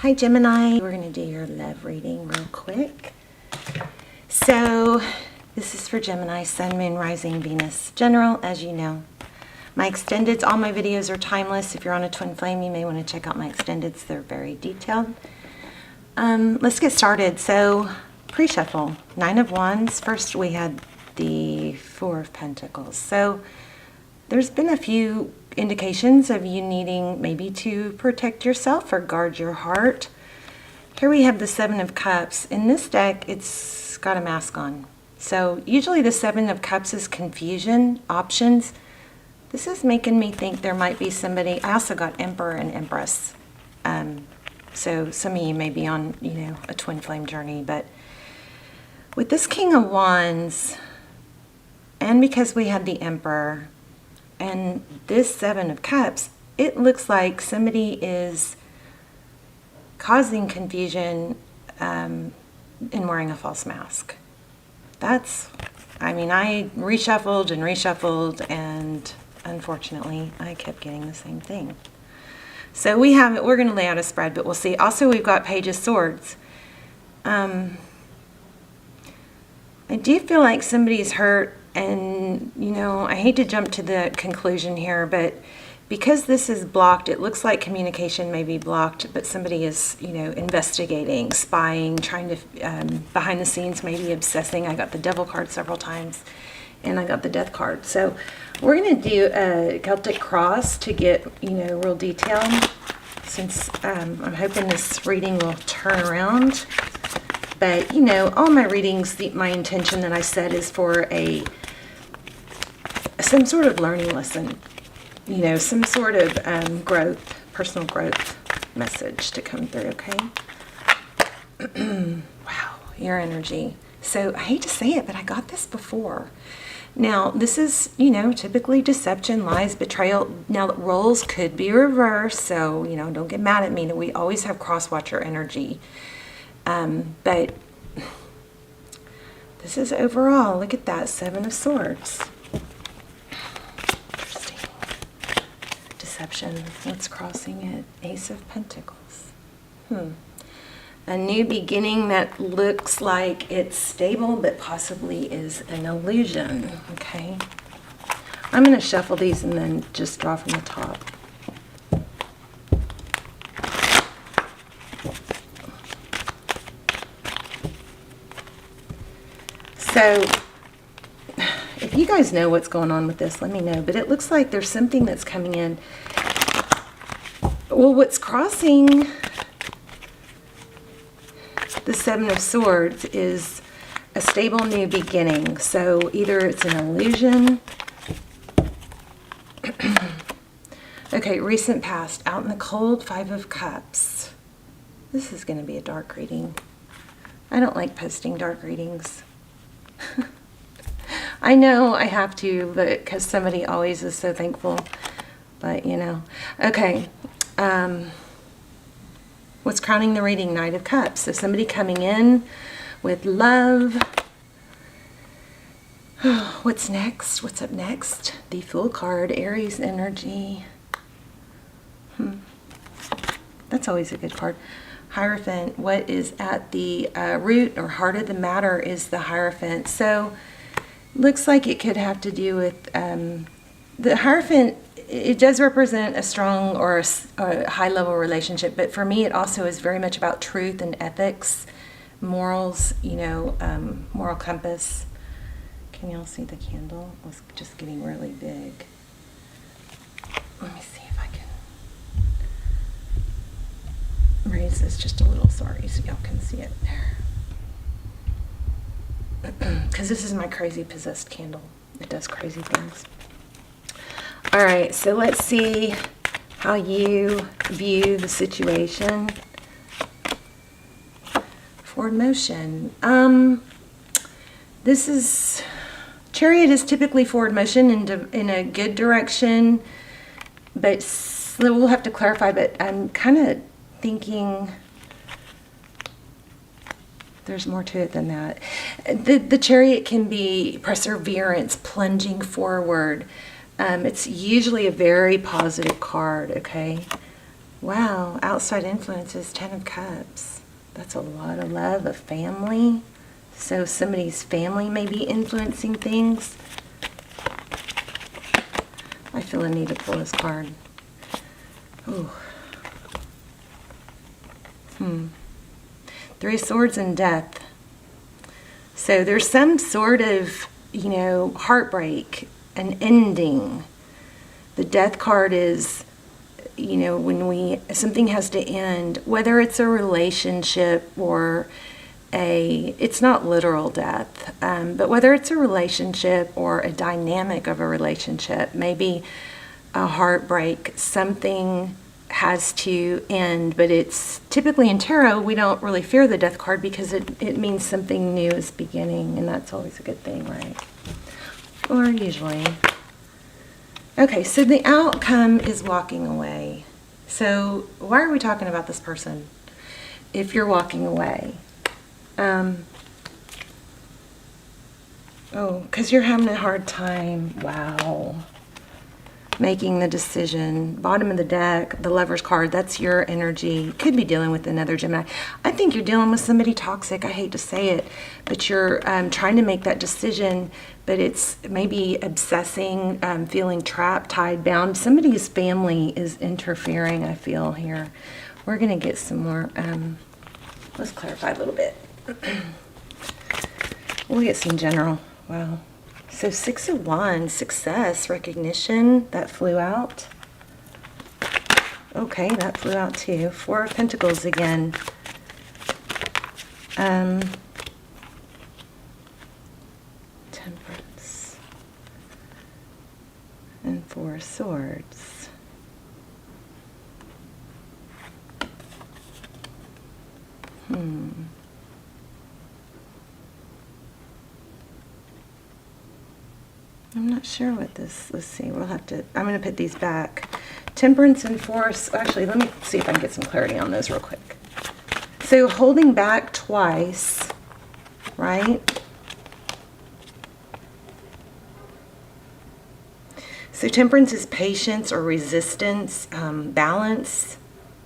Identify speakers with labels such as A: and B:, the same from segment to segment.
A: Hi Gemini, we're going to do your love reading real quick. So this is for Gemini, Sun, Moon, Rising, Venus, General, as you know. My extendeds, all my videos are timeless. If you're on a twin flame, you may want to check out my extendeds. They're very detailed. Let's get started. So pre-shuffle, 9 of Wands. First we had the 4 of Pentacles. So there's been a few indications of you needing maybe to protect yourself or guard your heart. Here we have the 7 of Cups. In this deck, it's got a mask on. So usually the 7 of Cups is confusion, options. This is making me think there might be somebody. I also got Emperor and Empress. So some of you may be on, a twin flame journey. But with this King of Wands, and because we had the Emperor, and this 7 of Cups, it looks like somebody is causing confusion in wearing a false mask. I reshuffled, and unfortunately, I kept getting the same thing. So we're going to lay out a spread, but we'll see. Also, we've got Page of Swords. I do feel like somebody's hurt. And, I hate to jump to the conclusion here, but because this is blocked, it looks like communication may be blocked, but somebody is, investigating, spying, trying to, behind the scenes, maybe obsessing. I got the Devil card several times, and I got the Death card. So we're going to do a Celtic cross to get, real detail, since I'm hoping this reading will turn around. But, all my readings, my intention that I set is for some sort of learning lesson, some sort of growth, personal growth message to come through, okay? Wow, your energy. So I hate to say it, but I got this before. Now, this is, typically deception, lies, betrayal. Now, roles could be reversed, so, don't get mad at me. We always have cross-watcher energy. But this is overall, look at that, 7 of Swords. Interesting. Deception, what's crossing it? Ace of Pentacles. A new beginning that looks like it's stable, but possibly is an illusion, okay? I'm going to shuffle these and then just draw from the top. So, if you guys know what's going on with this, let me know. But it looks like there's something that's coming in. Well, what's crossing the 7 of Swords is a stable new beginning. So, either it's an illusion. Okay, recent past. Out in the cold, 5 of Cups. This is going to be a dark reading. I don't like posting dark readings. I know I have to, but because somebody always is so thankful. But, Okay. What's crowning the reading? Knight of Cups. So somebody coming in with love. What's next? What's up next? The Fool card. Aries energy. That's always a good card. Hierophant. What is at the root or heart of the matter is the Hierophant. So looks like it could have to do with the Hierophant. It does represent a strong or a high level relationship, but for me it also is very much about truth and ethics, morals, moral compass. Can y'all see the candle? It was just getting really big. Let me see if I can raise this just a little, sorry, so y'all can see it there. Because this is my crazy possessed candle. It does crazy things. All right, so let's see how you view the situation. Forward motion. This is, Chariot is typically forward motion in a good direction, but we'll have to clarify, but I'm kind of thinking there's more to it than that. The Chariot can be perseverance, plunging forward. It's usually a very positive card, okay? Wow, outside influences, 10 of Cups. That's a lot of love, a family. So somebody's family may be influencing things. I feel I need to pull this card. Ooh. Three of Swords and Death. So there's some sort of, heartbreak, an ending. The Death card is, when something has to end, whether it's a relationship or it's not literal death, but whether it's a relationship or a dynamic of a relationship, maybe a heartbreak, something has to end, but it's typically in tarot, we don't really fear the Death card because it means something new is beginning, and that's always a good thing, right? Or usually. Okay, so the outcome is walking away. So why are we talking about this person if you're walking away? Because you're having a hard time. Wow. Making the decision. Bottom of the deck, the Lover's card, that's your energy. Could be dealing with another Gemini. I think you're dealing with somebody toxic. I hate to say it, but you're trying to make that decision, but it's maybe obsessing, feeling trapped, tied, bound. Somebody's family is interfering, I feel here. We're going to get some more. Let's clarify a little bit. We'll get some general. Wow. So 6 of Wands, success, recognition, that flew out. Okay, that flew out too. 4 of Pentacles again. Temperance. And 4 of Swords. I'm not sure what this, let's see, we'll have to, I'm going to put these back. Temperance and Force, actually, let me see if I can get some clarity on those real quick. So holding back twice, right? So temperance is patience or resistance, balance,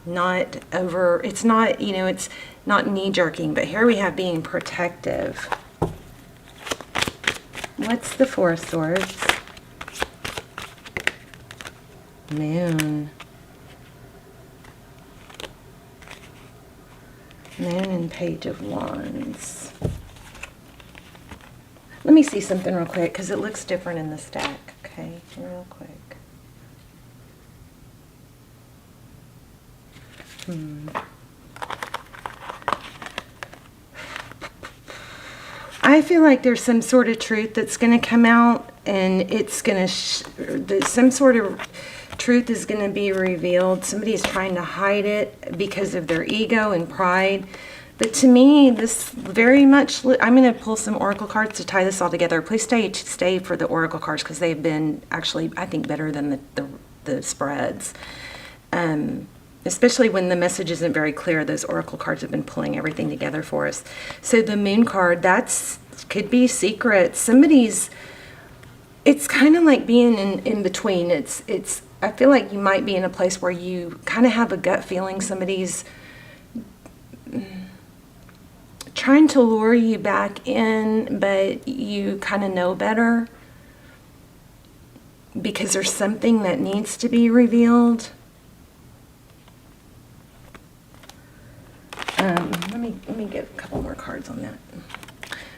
A: not over, it's not, it's not knee-jerking, but here we have being protective. What's the 4 of Swords? Moon. Moon and Page of Wands. Let me see something real quick because it looks different in the stack. Okay, real quick. I feel like there's some sort of truth that's going to come out, and it's going to, some sort of truth is going to be revealed. Somebody's trying to hide it because of their ego and pride. But to me, this very much, I'm going to pull some oracle cards to tie this all together. Please stay for the oracle cards because they've been actually, I think, better than the spreads. Especially when the message isn't very clear, those oracle cards have been pulling everything together for us. So the Moon card, could be secret. Somebody's, it's kind of like being in between. I feel like you might be in a place where you kind of have a gut feeling somebody's trying to lure you back in, but you kind of know better because there's something that needs to be revealed. Let me get a couple more cards on that.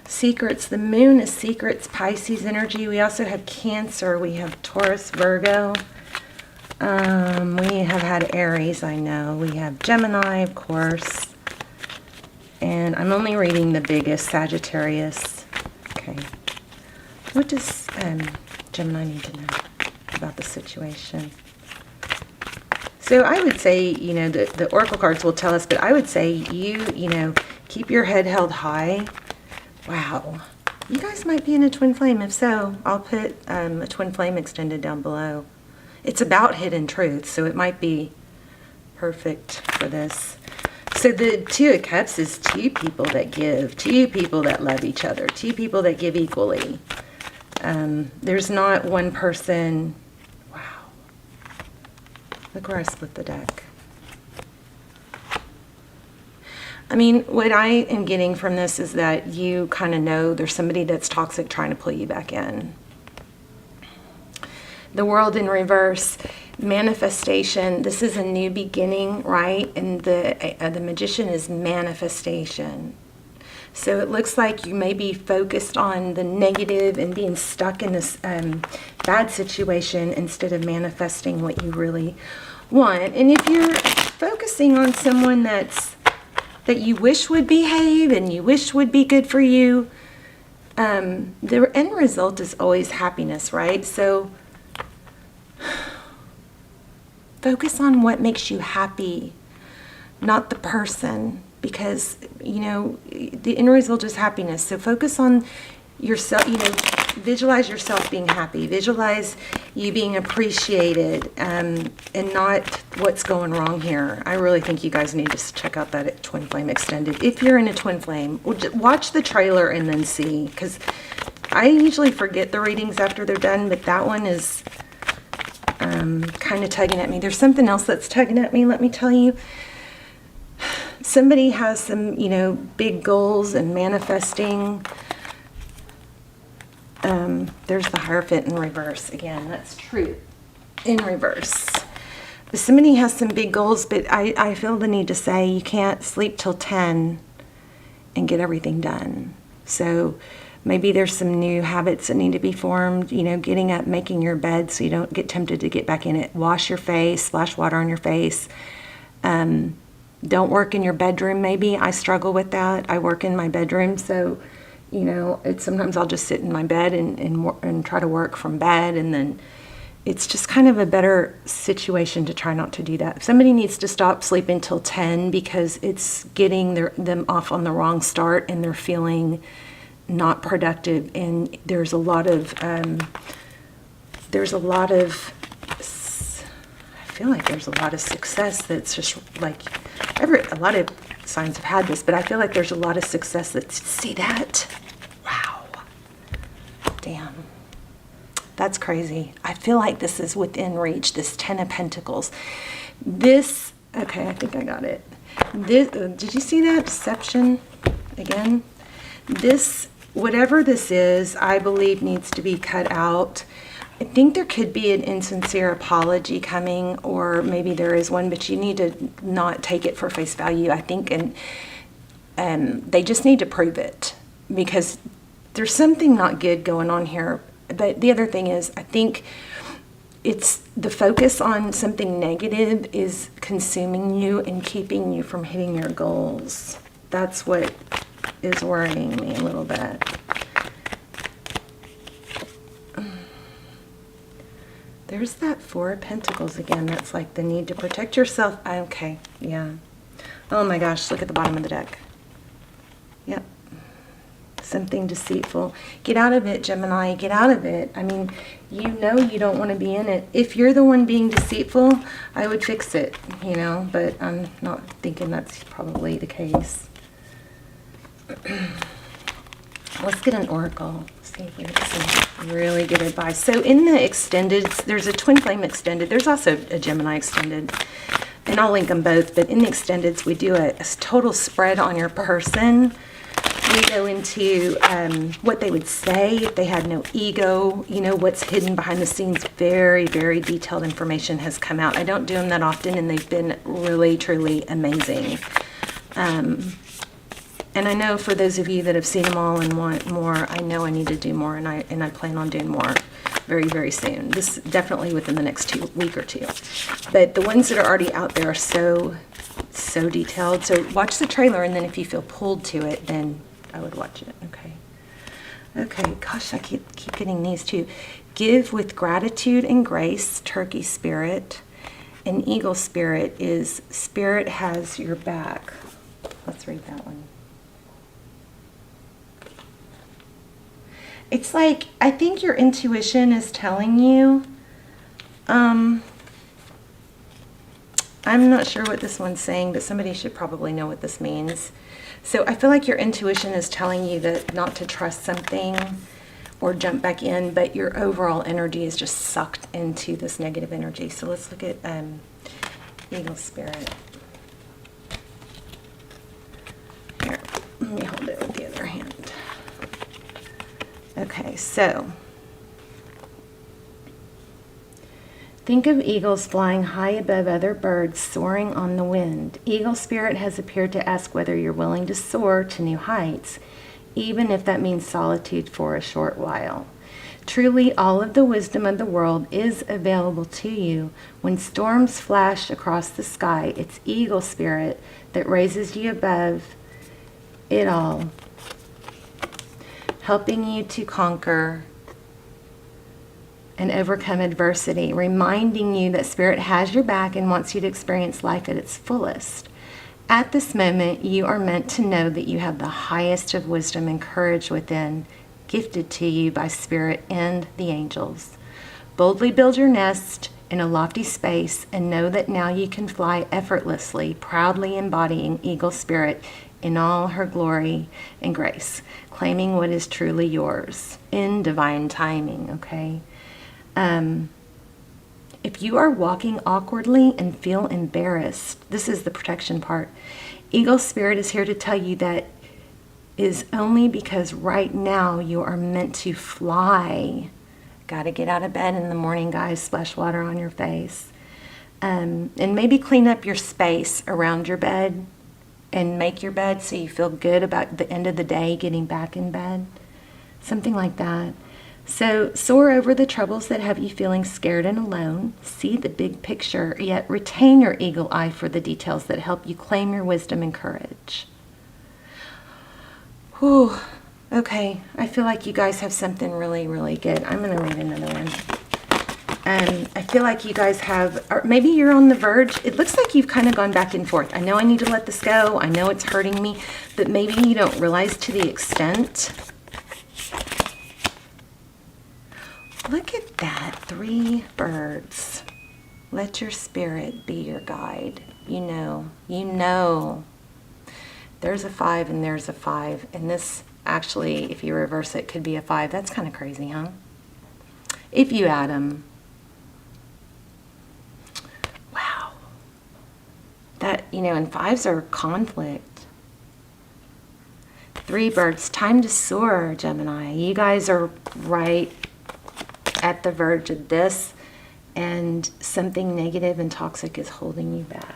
A: Secrets. The Moon is secrets, Pisces energy. We also have Cancer. We have Taurus, Virgo. We have had Aries, I know. We have Gemini, of course. And I'm only reading the biggest, Sagittarius. Okay. What does Gemini need to know about the situation? So I would say, the oracle cards will tell us, but I would say you keep your head held high. Wow. You guys might be in a twin flame. If so, I'll put a twin flame extended down below. It's about hidden truth, so it might be perfect for this. So the 2 of Cups is 2 people that give, 2 people that love each other, 2 people that give equally. There's not one person. Wow. Look where I split the deck. I mean, what I am getting from this is that you kind of know there's somebody that's toxic trying to pull you back in. The World in reverse, manifestation. This is a new beginning, right? And the Magician is manifestation. So it looks like you may be focused on the negative and being stuck in this bad situation instead of manifesting what you really want. And if you're focusing on someone that you wish would behave and you wish would be good for you, the end result is always happiness, right? So focus on what makes you happy, not the person, because, you know, the end result is happiness. So focus on yourself, you know, visualize yourself being happy, visualize you being appreciated, and not what's going wrong here. I really think you guys need to check out that Twin Flame Extended. If you're in a Twin Flame, watch the trailer and then see, because I usually forget the readings after they're done, but that one is kind of tugging at me. There's something else that's tugging at me, let me tell you. Somebody has some, you know, big goals and manifesting. There's the Hierophant in reverse. Again, that's truth in reverse. But somebody has some big goals, but I feel the need to say you can't sleep till 10 and get everything done. So maybe there's some new habits that need to be formed, you know, getting up, making your bed so you don't get tempted to get back in it. Wash your face, splash water on your face. Don't work in your bedroom, maybe. I struggle with that. I work in my bedroom, so, you know, sometimes I'll just sit in my bed and try to work from bed, and then it's just kind of a better situation to try not to do that. Somebody needs to stop sleeping till 10 because it's getting them off on the wrong start, and they're feeling not productive, and there's a lot of I feel like there's a lot of success that's just like a lot of signs have had this, but I feel like there's a lot of success that's, see that? Wow. Damn. That's crazy. I feel like this is within reach, this 10 of Pentacles. This, okay, I think I got it. This, did you see that? Deception again? This, whatever this is, I believe needs to be cut out. I think there could be an insincere apology coming, or maybe there is one, but you need to not take it for face value, I think, and they just need to prove it, because there's something not good going on here. But the other thing is, I think it's the focus on something negative is consuming you and keeping you from hitting your goals. That's what is worrying me a little bit. There's that Four of Pentacles again. That's like the need to protect yourself. Okay, yeah. Oh my gosh, look at the bottom of the deck. Yep. Something deceitful. Get out of it, Gemini. Get out of it. I mean, you know you don't want to be in it. If you're the one being deceitful, I would fix it, you know, but I'm not thinking that's probably the case. Let's get an oracle. See if we get some really good advice. So in the extended, there's a Twin Flame extended. There's also a Gemini extended, and I'll link them both. But in the extendeds, we do a total spread on your person. We go into what they would say if they had no ego, you know, what's hidden behind the scenes. Very, very detailed information has come out. I don't do them that often, and they've been really, truly amazing. And I know for those of you that have seen them all and want more, I know I need to do more, and I plan on doing more very, very soon. This definitely within the next week or two. But the ones that are already out there are so detailed. So watch the trailer, and then if you feel pulled to it, then I would watch it. Okay, gosh, I keep getting these too. Give with gratitude and grace, Turkey spirit. And eagle spirit is spirit has your back. Let's read that one. It's like, I think your intuition is telling you, I'm not sure what this one's saying, but somebody should probably know what this means. So I feel like your intuition is telling you that not to trust something or jump back in, but your overall energy is just sucked into this negative energy. So let's look at eagle spirit. Let me hold it with the other hand. Okay, so think of eagles flying high above other birds, soaring on the wind. Eagle spirit has appeared to ask whether you're willing to soar to new heights, even if that means solitude for a short while. Truly, all of the wisdom of the world is available to you. When storms flash across the sky, it's eagle spirit that raises you above it all, helping you to conquer and overcome adversity, reminding you that spirit has your back and wants you to experience life at its fullest. At this moment, you are meant to know that you have the highest of wisdom and courage within, gifted to you by spirit and the angels. Boldly build your nest in a lofty space and know that now you can fly effortlessly, proudly embodying eagle spirit in all her glory and grace, claiming what is truly yours in divine timing, okay? If you are walking awkwardly and feel embarrassed, this is the protection part. Eagle spirit is here to tell you that is only because right now you are meant to fly. Got to get out of bed in the morning, guys. Splash water on your face. And maybe clean up your space around your bed and make your bed so you feel good about the end of the day getting back in bed. Something like that. So soar over the troubles that have you feeling scared and alone. See the big picture, yet retain your eagle eye for the details that help you claim your wisdom and courage. Whew. Okay, I feel like you guys have something really, really good. I'm going to read another one. I feel like you guys have, or maybe you're on the verge. It looks like you've kind of gone back and forth. I know I need to let this go. I know it's hurting me, but maybe you don't realize to the extent. Look at that, 3 birds. Let your spirit be your guide. You know. There's a 5 and there's a 5. And this actually, if you reverse it, could be a 5. That's kind of crazy, huh? If you add them. Wow. That, and 5s are conflict. 3 birds. Time to soar, Gemini. You guys are right at the verge of this, and something negative and toxic is holding you back.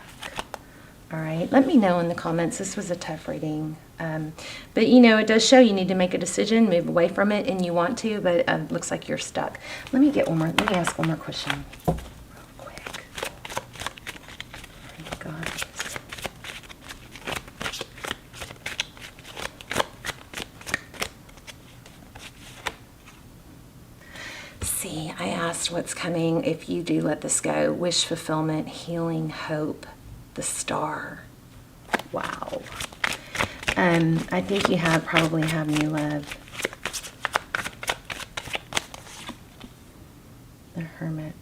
A: All right, let me know in the comments. This was a tough reading, but it does show you need to make a decision, move away from it, and you want to, but it looks like you're stuck. Let me ask one more question real quick. Oh my God. See, I asked what's coming if you do let this go. Wish fulfillment, healing, hope, the star. Wow. I think you probably have new love. The Hermit.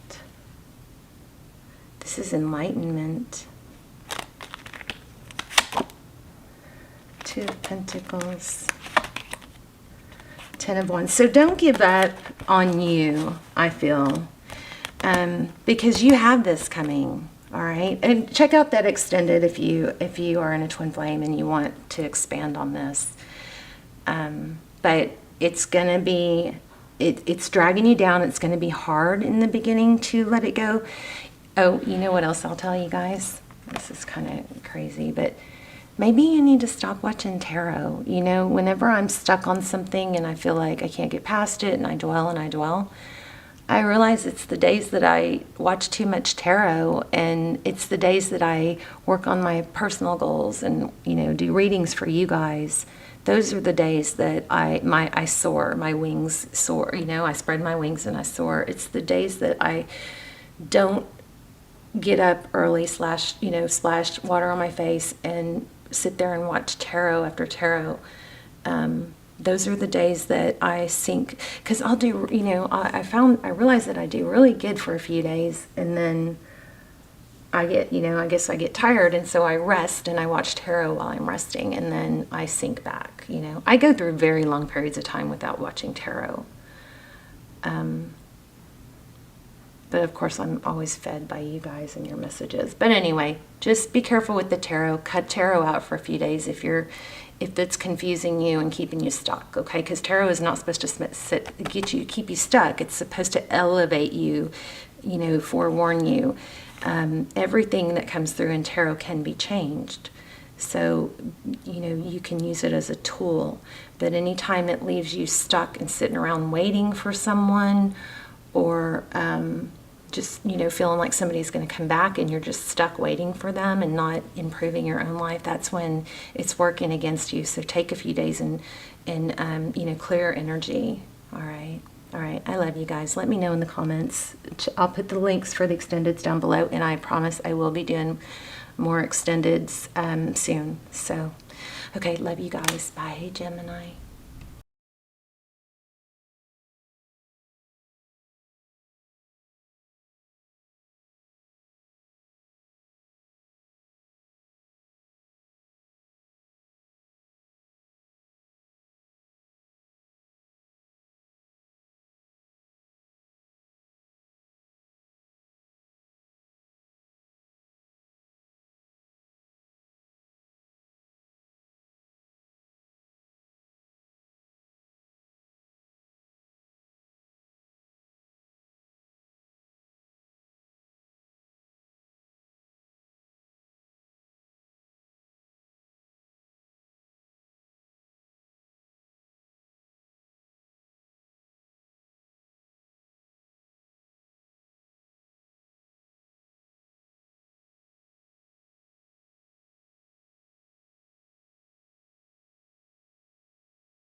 A: This is enlightenment. 2 of Pentacles. 10 of Wands. So don't give up on you, I feel, because you have this coming. All right, and check out that extended if you are in a twin flame and you want to expand on this. But it's gonna be it's dragging you down. It's gonna be hard in the beginning to let it go. Oh, you know what else I'll tell you guys? This is kind of crazy, but maybe you need to stop watching tarot. Whenever I'm stuck on something and I feel like I can't get past it and I dwell, I realize it's the days that I watch too much tarot, and it's the days that I work on my personal goals and, do readings for you guys. Those are the days that I soar, my wings soar, I spread my wings and I soar. It's the days that I don't get up early, splash water on my face and sit there and watch tarot after tarot. Those are the days that I sink, because I'll do, I realize that I do really good for a few days, and then I get, I guess I get tired, and so I rest and I watch tarot while I'm resting, and then I sink back, I go through very long periods of time without watching tarot. But of course, I'm always fed by you guys and your messages. But anyway, just be careful with the tarot. Cut tarot out for a few days if that's confusing you and keeping you stuck, okay? Because tarot is not supposed to keep you stuck. It's supposed to elevate you, you know, forewarn you. Everything that comes through in tarot can be changed. So, you know, you can use it as a tool. But anytime it leaves you stuck and sitting around waiting for someone, or just, you know, feeling like somebody's going to come back and you're just stuck waiting for them and not improving your own life, that's when it's working against you. So take a few days and you know, clear energy. All right. All right. I love you guys. Let me know in the comments. I'll put the links for the extendeds down below, and I promise I will be doing more extendeds soon. So, okay. Love you guys. Bye, Gemini.